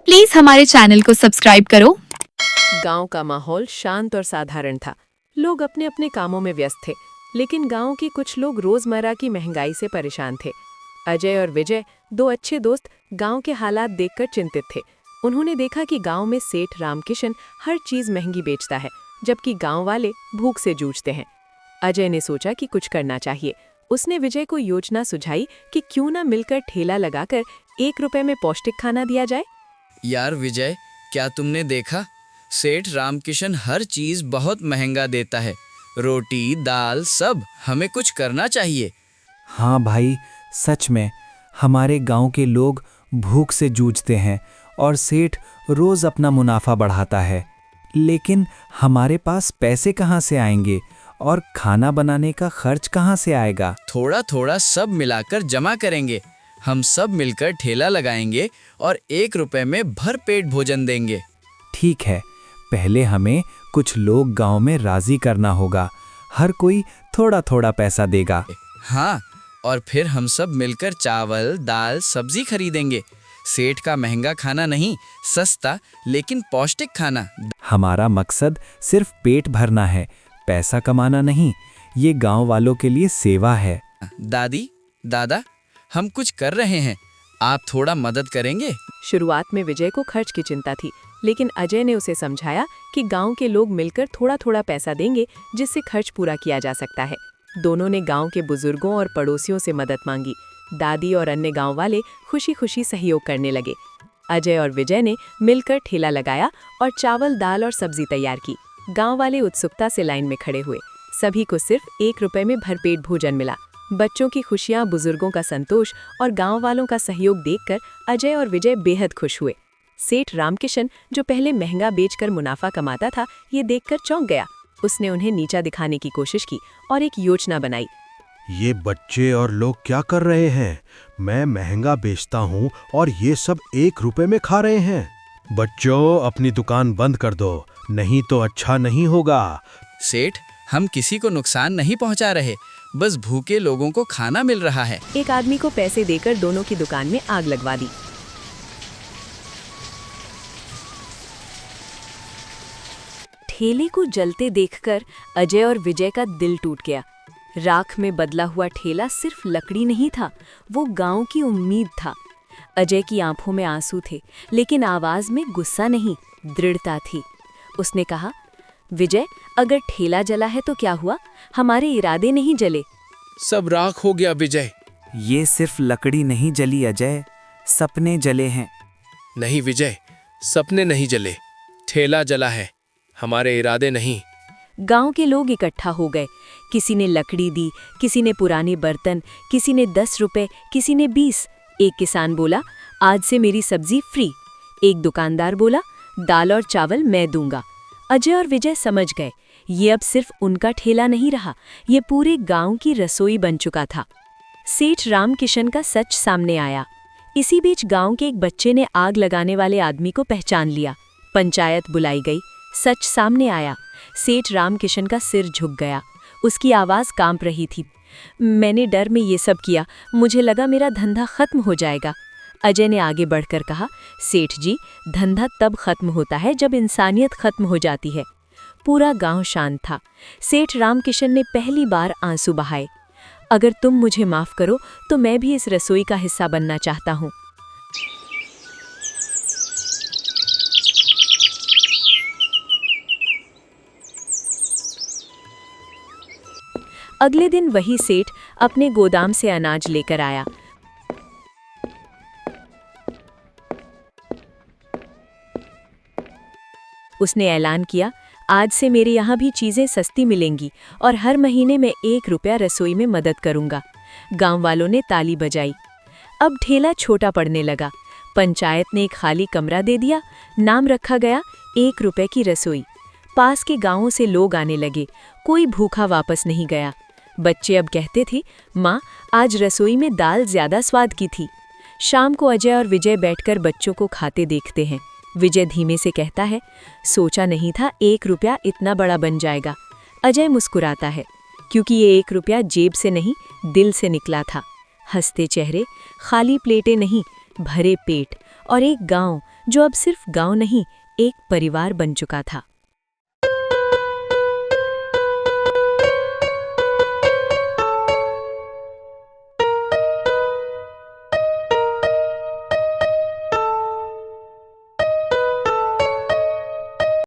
Please हमारे channel को subscribe करो। गांव का माहौल शांत और साधारण था। लोग अपने अपने कामों में व्यस्त थे, लेकिन गांव के कुछ लोग रोजमर्रा की महंगाई से परेशान थे। अजय और विजय, दो अच्छे दोस्त, गांव के हालात देखकर चिंतित थे। उन्होंने देखा कि गांव में सेठ रामकिशन हर चीज महंगी बेचता है, जबकि गांव वाले भूख से जूझते हैं। अजय ने सोचा कि कुछ करना चाहिए। उसने विजय को योजना सुझाई कि क्यों न मिलकर ठेला लगाकर 1 रुपए में पौष्टिक खाना दिया जाए। यार विजय, क्या तुमने देखा? सेठ रामकिशन हर चीज बहुत महंगा देता है। रोटी, दाल, सब। हमें कुछ करना चाहिए। हाँ भाई, सच में हमारे गांव के लोग भूख से जूझते हैं और सेठ रोज अपना मुनाफा बढ़ाता है। लेकिन हमारे पास पैसे कहाँ से आएंगे और खाना बनाने का खर्च कहाँ से आएगा? थोड़ा थोड़ा सब मिलाकर जमा करेंगे। हम सब मिलकर ठेला लगाएंगे और 1 रुपए में भरपेट भोजन देंगे। ठीक है, पहले हमें कुछ लोग गांव में राजी करना होगा। हर कोई थोड़ा थोड़ा पैसा देगा। हाँ, और फिर हम सब मिलकर चावल, दाल, सब्जी खरीदेंगे। सेठ का महंगा खाना नहीं, सस्ता लेकिन पौष्टिक खाना। हमारा मकसद सिर्फ पेट भरना है, पैसा कमाना नहीं। ये गांव वालों के लिए सेवा है। दादी, दादा, हम कुछ कर रहे हैं, आप थोड़ा मदद करेंगे? शुरुआत में विजय को खर्च की चिंता थी, लेकिन अजय ने उसे समझाया कि गांव के लोग मिलकर थोड़ा थोड़ा पैसा देंगे, जिससे खर्च पूरा किया जा सकता है। दोनों ने गांव के बुजुर्गों और पड़ोसियों से मदद मांगी। दादी और अन्य गांव वाले खुशी खुशी सहयोग करने लगे। अजय और विजय ने मिलकर ठेला लगाया और चावल, दाल और सब्जी तैयार की। गांव वाले उत्सुकता से लाइन में खड़े हुए। सभी को सिर्फ 1 रुपए में भरपेट भोजन मिला। बच्चों की खुशियां, बुजुर्गों का संतोष और गांव वालों का सहयोग देखकर अजय और विजय बेहद खुश हुए। सेठ रामकिशन, जो पहले महंगा बेचकर मुनाफा कमाता था, ये देखकर चौंक गया। उसने उन्हें नीचा दिखाने की कोशिश की और एक योजना बनाई। ये बच्चे और लोग क्या कर रहे हैं? मैं महंगा बेचता हूँ और ये सब 1 रुपए में खा रहे हैं। बच्चों, अपनी दुकान बंद कर दो, नहीं तो अच्छा नहीं होगा। सेठ, हम किसी को नुकसान नहीं पहुंचा रहे, बस भूखे लोगों को खाना मिल रहा है। एक आदमी को पैसे देकर दोनों की दुकान में आग लगवा दी। ठेले को जलते देखकर अजय और विजय का दिल टूट गया। राख में बदला हुआ ठेला सिर्फ लकड़ी नहीं था, वो गांव की उम्मीद था। अजय की आंखों में आंसू थे, लेकिन आवाज में गुस्सा नहीं, दृढ़ता थी। उसने कहा, विजय, अगर ठेला जला है तो क्या हुआ? हमारे इरादे नहीं जले। सब राख हो गया विजय। ये सिर्फ लकड़ी नहीं जली अजय, सपने जले हैं। नहीं विजय, सपने नहीं जले, ठेला जला है, हमारे इरादे नहीं। गांव के लोग इकट्ठा हो गए। किसी ने लकड़ी दी, किसी ने पुराने बर्तन, किसी ने 10 रुपए, किसी ने 20। एक किसान बोला, आज से मेरी सब्जी फ्री। एक दुकानदार बोला, दाल और चावल मैं दूंगा। अजय और विजय समझ गए, ये अब सिर्फ उनका ठेला नहीं रहा, ये पूरे गांव की रसोई बन चुका था। सेठ रामकिशन का सच सामने आया। इसी बीच गांव के एक बच्चे ने आग लगाने वाले आदमी को पहचान लिया। पंचायत बुलाई गई, सच सामने आया। सेठ रामकिशन का सिर झुक गया, उसकी आवाज कांप रही थी। मैंने डर में ये सब किया, मुझे लगा मेरा धंधा खत्म हो जाएगा। अजय ने आगे बढ़कर कहा, सेठ जी, धंधा तब खत्म होता है जब इंसानियत खत्म हो जाती है। पूरा गांव शांत था। सेठ रामकिशन ने पहली बार आंसू बहाए। अगर तुम मुझे माफ करो तो मैं भी इस रसोई का हिस्सा बनना चाहता हूँ। अगले दिन वही सेठ अपने गोदाम से अनाज लेकर आया। उसने ऐलान किया, आज से मेरे यहाँ भी चीजें सस्ती मिलेंगी और हर महीने में 1 रुपया रसोई में मदद करूंगा। गांव वालों ने ताली बजाई। अब ठेला छोटा पड़ने लगा। पंचायत ने एक खाली कमरा दे दिया। नाम रखा गया 1 रुपए की रसोई। पास के गांवों से लोग आने लगे। कोई भूखा वापस नहीं गया। बच्चे अब कहते थे, माँ, आज रसोई में दाल ज्यादा स्वाद की थी। शाम को अजय और विजय बैठकर बच्चों को खाते देखते हैं। विजय धीमे से कहता है, सोचा नहीं था 1 रुपया इतना बड़ा बन जाएगा। अजय मुस्कुराता है, क्योंकि ये 1 रुपया जेब से नहीं, दिल से निकला था। हंसते चेहरे, खाली प्लेटें नहीं, भरे पेट और एक गांव जो अब सिर्फ गांव नहीं, एक परिवार बन चुका था।